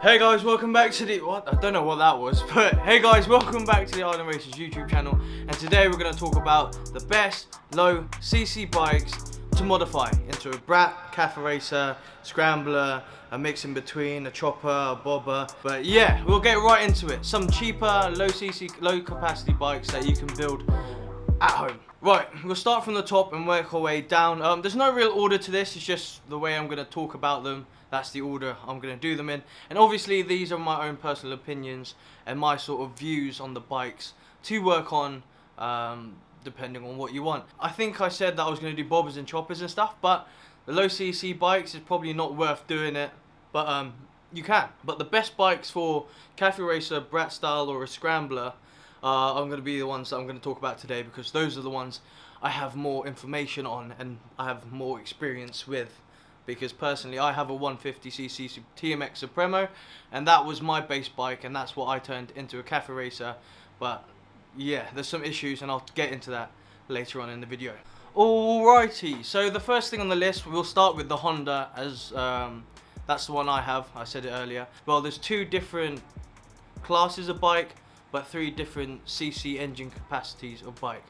Hey guys, welcome back to the, what? I don't know what that was, but hey guys, welcome back to the Island Racers YouTube channel, and today we're going to talk about the best low CC bikes to modify into a brat, cafe racer, scrambler, a mix in between, a chopper, a bobber. But yeah, we'll get right into it. Some cheaper, low CC, low capacity bikes that you can build at home. Right, we'll start from the top and work our way down. There's no real order to this, it's just the way I'm going to talk about them. That's the order I'm going to do them in. And obviously these are my own personal opinions and my sort of views on the bikes to work on, depending on what you want. I think I said that I was going to do bobbers and choppers and stuff, but the low CC bikes is probably not worth doing it. But you can. But the best bikes for cafe racer, brat style or a scrambler I'm going to be the ones that I'm going to talk about today, because those are the ones I have more information on and I have more experience with. Because personally I have a 150cc TMX Supremo and that was my base bike and that's what I turned into a cafe racer. But yeah, there's some issues and I'll get into that later on in the video. Alrighty, so the first thing on the list, we'll start with the Honda, as that's the one I have. I said it earlier. Well, there's two different classes of bike, but three different CC engine capacities of bike.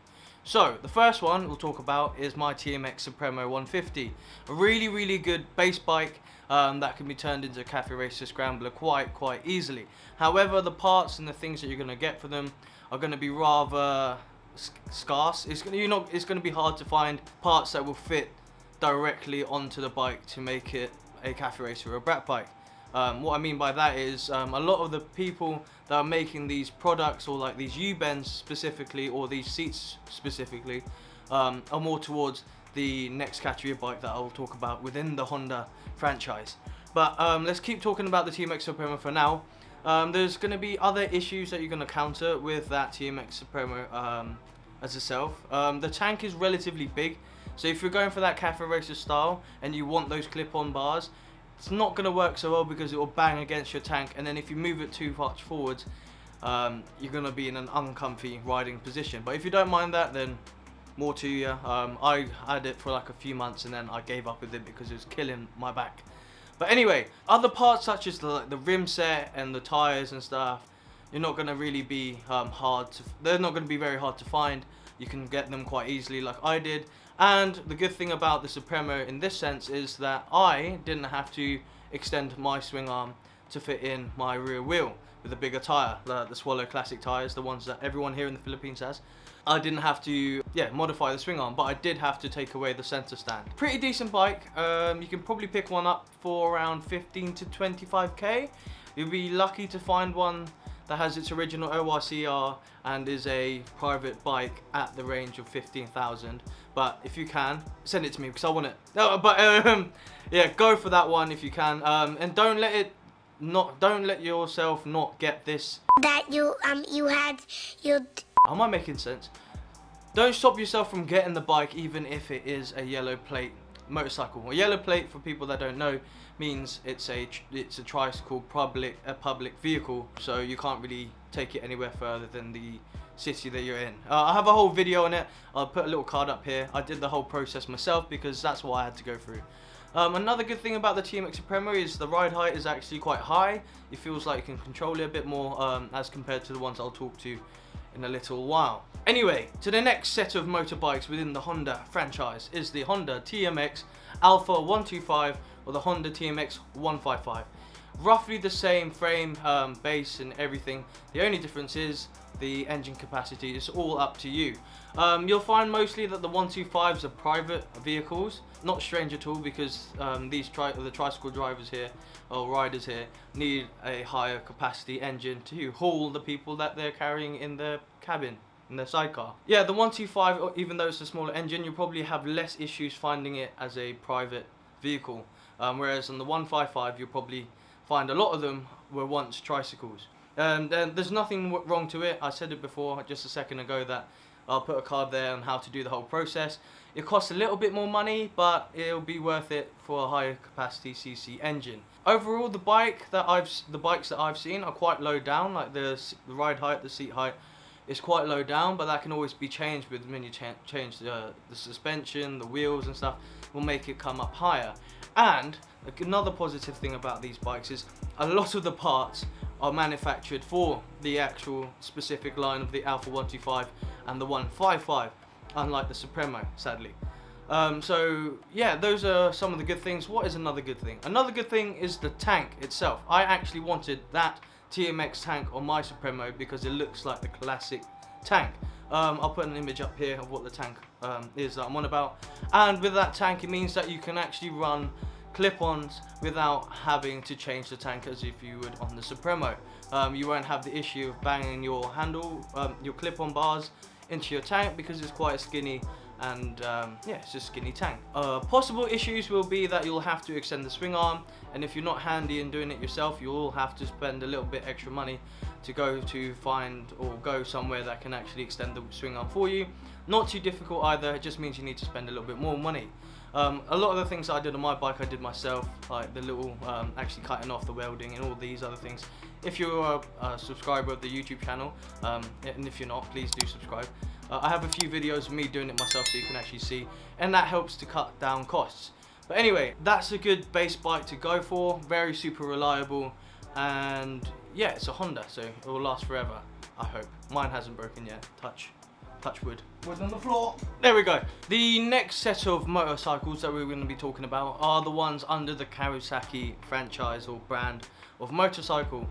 So the first one we'll talk about is my TMX Supremo 150, a really good base bike that can be turned into a cafe racer scrambler quite easily. However, the parts and the things that you're going to get for them are going to be rather scarce. It's going to be hard to find parts that will fit directly onto the bike to make it a cafe racer or a brat bike. What I mean by that is a lot of the people that are making these products, or like these U-bends specifically, or these seats specifically, are more towards the next category of bike that I'll talk about within the Honda franchise. But let's keep talking about the TMX Supremo for now. There's going to be other issues that you're going to counter with that TMX Supremo as itself. The tank is relatively big, so if you're going for that cafe racer style and you want those clip-on bars, it's not going to work so well because it will bang against your tank, and then if you move it too much forwards, you're going to be in an uncomfy riding position. But if you don't mind that, then more to you. I had it for like a few months and then I gave up with it because it was killing my back. But anyway, other parts such as the rim set and the tires and stuff, you're not going to really be they're not going to be very hard to find. You can get them quite easily like I did. And the good thing about the Supremo in this sense is that I didn't have to extend my swing arm to fit in my rear wheel with a bigger tyre, the Swallow Classic tyres, the ones that everyone here in the Philippines has. I didn't have to modify the swing arm, but I did have to take away the centre stand. Pretty decent bike. You can probably pick one up for around 15 to 25k. You'll be lucky to find one that has its original ORCR and is a private bike at the range of 15,000. But if you can, send it to me because I want it. No, but yeah, go for that one if you can. And don't let yourself not get this. That Am I making sense? Don't stop yourself from getting the bike even if it is a yellow plate motorcycle. A yellow plate, for people that don't know, means it's a tricycle, a public vehicle, so you can't really take it anywhere further than the city that you're in. I have a whole video on it. I'll put a little card up here. I did the whole process myself because that's what I had to go through. Another good thing about the TMX Supremo is the ride height is actually quite high. It feels like you can control it a bit more as compared to the ones I'll talk to in a little while. Anyway, to the next set of motorbikes within the Honda franchise is the Honda TMX Alpha 125 or the Honda TMX 155. Roughly the same frame, base and everything. The only difference is the engine capacity. Is all up to you. You'll find mostly that the 125s are private vehicles. Not strange at all, because the tricycle drivers here, or riders here, need a higher capacity engine to haul the people that they're carrying in their cabin, in their sidecar. Yeah, the 125, even though it's a smaller engine, you'll probably have less issues finding it as a private vehicle. Whereas on the 155, you'll probably find a lot of them were once tricycles. And there's nothing wrong to it. I said it before just a second ago that I'll put a card there on how to do the whole process. It costs a little bit more money, but it'll be worth it for a higher capacity CC engine. Overall, the bikes that I've seen are quite low down. Like the ride height, the seat height is quite low down, but that can always be changed when you change the suspension, the wheels and stuff. Will make it come up higher. And Another positive thing about these bikes is a lot of the parts are manufactured for the actual specific line of the Alpha 125 and the 155, unlike the Supremo, sadly. So yeah, those are some of the good things. What is another good thing? Another good thing is the tank itself. I actually wanted that TMX tank on my Supremo because it looks like the classic tank. I'll put an image up here of what the tank is that I'm on about. And with that tank, it means that you can actually run clip-ons without having to change the tank as if you would on the Supremo. You won't have the issue of banging your handle, your clip-on bars into your tank because it's quite skinny, and yeah, it's a skinny tank. Possible issues will be that you'll have to extend the swing arm, and if you're not handy in doing it yourself, you'll have to spend a little bit extra money to go somewhere that can actually extend the swing arm for you. Not too difficult either, it just means you need to spend a little bit more money. A lot of the things that I did on my bike I did myself, like the little actually cutting off the welding and all these other things. If you're a subscriber of the YouTube channel, and if you're not, please do subscribe. I have a few videos of me doing it myself so you can actually see, and that helps to cut down costs. But anyway, that's a good base bike to go for, very super reliable, and yeah, it's a Honda, so it will last forever, I hope. Mine hasn't broken yet, touch wood. Wood on the floor. There we go. The next set of motorcycles that we're going to be talking about are the ones under the Kawasaki franchise or brand of motorcycle.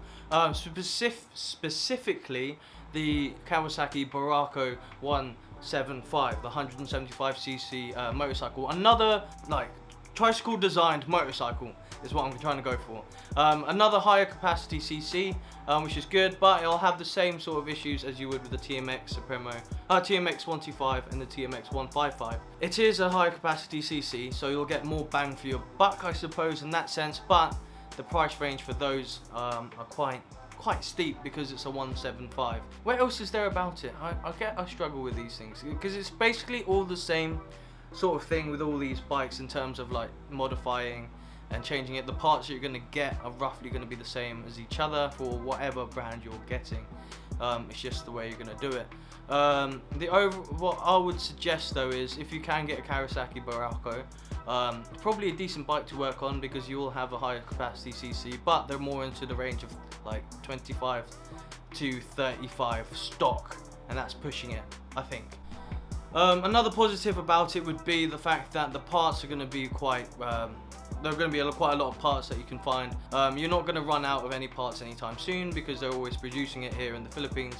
Specifically the Kawasaki Barraco 175, the 175cc motorcycle. Another like tricycle designed motorcycle is what I'm trying to go for. Another higher capacity cc, which is good, but it'll have the same sort of issues as you would with the TMX Supremo, TMX 125 and the TMX 155. It is a higher capacity cc, so you'll get more bang for your buck, I suppose, in that sense, but the price range for those are quite steep because it's a 175. What else is there about it? I struggle with these things because it's basically all the same sort of thing with all these bikes in terms of like modifying and changing it. The parts that you're going to get are roughly going to be the same as each other for whatever brand you're getting. It's just the way you're going to do it. What I would suggest though is if you can get a Kawasaki Barraco, probably a decent bike to work on because you will have a higher capacity cc, but they're more into the range of like 25 to 35 stock, and that's pushing it, I think. Another positive about it would be the fact that the parts are going to be quite there are going to be quite a lot of parts that you can find. You're not going to run out of any parts anytime soon because they're always producing it here in the Philippines,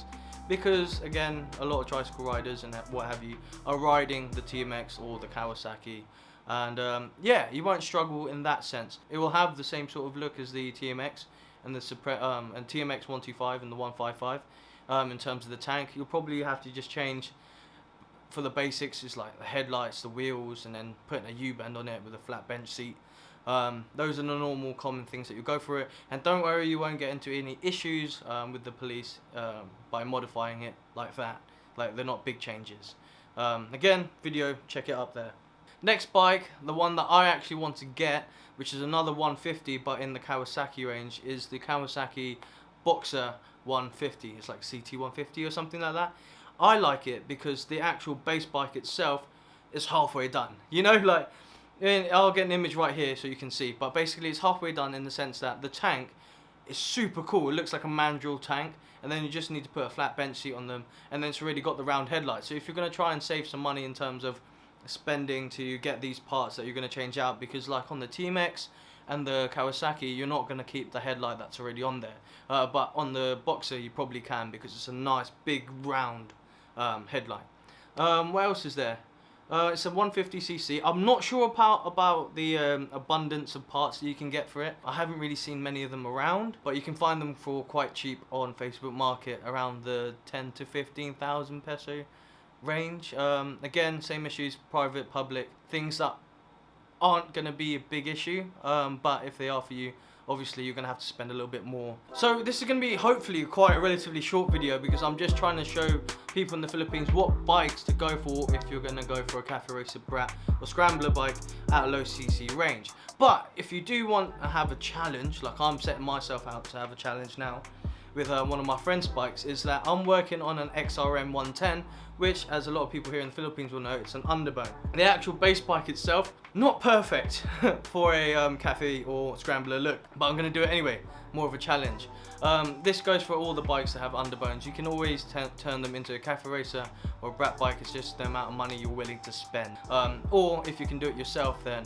because again, a lot of tricycle riders and what have you are riding the TMX or the Kawasaki, and yeah, you won't struggle in that sense. It will have the same sort of look as the TMX and the TMX 125 and the 155 in terms of the tank. You'll probably have to just change for the basics, is like the headlights, the wheels, and then putting a U-bend on it with a flat bench seat. Those are the normal common things that you go for it, and don't worry, you won't get into any issues with the police by modifying it like that. Like, they're not big changes. Again, video, check it up there. Next bike, the one that I actually want to get, which is another 150 but in the Kawasaki range, is the Kawasaki Boxer 150. It's like CT 150 or something like that. I like it because the actual base bike itself is halfway done. You know, like, I'll get an image right here so you can see, but basically it's halfway done in the sense that the tank is super cool. It looks like a mandrel tank, and then you just need to put a flat bench seat on them, and then it's already got the round headlights. So if you're going to try and save some money in terms of spending to get these parts that you're going to change out, because like on the TMX and the Kawasaki, you're not going to keep the headlight that's already on there, but on the Boxer you probably can, because it's a nice big round headlight. What else is there? It's a 150cc. I'm not sure about the abundance of parts that you can get for it. I haven't really seen many of them around, but you can find them for quite cheap on Facebook Market, around the 10 to 15,000 peso range. Again, same issues, private, public, things that aren't going to be a big issue, but if they are for you, obviously you're going to have to spend a little bit more. So this is going to be hopefully quite a relatively short video, because I'm just trying to show people in the Philippines what bikes to go for if you're going to go for a cafe racer, brat or scrambler bike at a low cc range. But if you do want to have a challenge, like I'm setting myself out to have a challenge now, with one of my friend's bikes is that I'm working on an XRM 110, which, as a lot of people here in the Philippines will know, it's an underbone. The actual base bike itself, not perfect for a cafe or scrambler look, but I'm going to do it anyway, more of a challenge. This goes for all the bikes that have underbones. You can always turn them into a cafe racer or a brat bike. It's just the amount of money you're willing to spend. Or if you can do it yourself, then,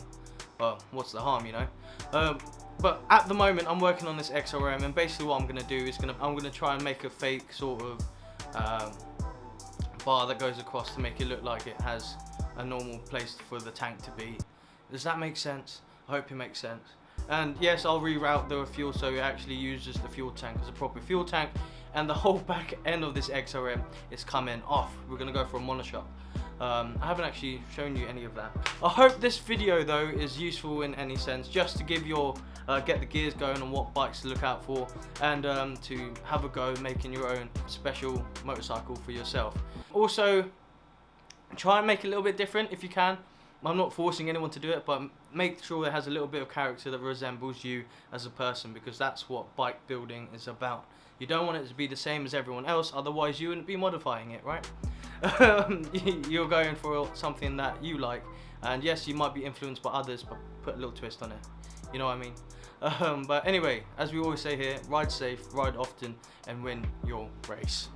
well, what's the harm, you know? But at the moment, I'm working on this XRM, and basically what I'm going to do is I'm going to try and make a fake sort of bar that goes across to make it look like it has a normal place for the tank to be. Does that make sense? I hope it makes sense. And yes, I'll reroute the fuel so it actually uses the fuel tank as a proper fuel tank, and the whole back end of this XRM is coming off. We're going to go for a monoshock. I haven't actually shown you any of that. I hope this video though is useful in any sense, just to give your get the gears going on what bikes to look out for, and to have a go making your own special motorcycle for yourself. Also, try and make it a little bit different if you can. I'm not forcing anyone to do it, but make sure it has a little bit of character that resembles you as a person, because that's what bike building is about. You don't want it to be the same as everyone else, otherwise you wouldn't be modifying it, right? You're going for something that you like, and yes, you might be influenced by others, but put a little twist on it. You know what I mean? But anyway, as we always say here, ride safe, ride often, and win your race.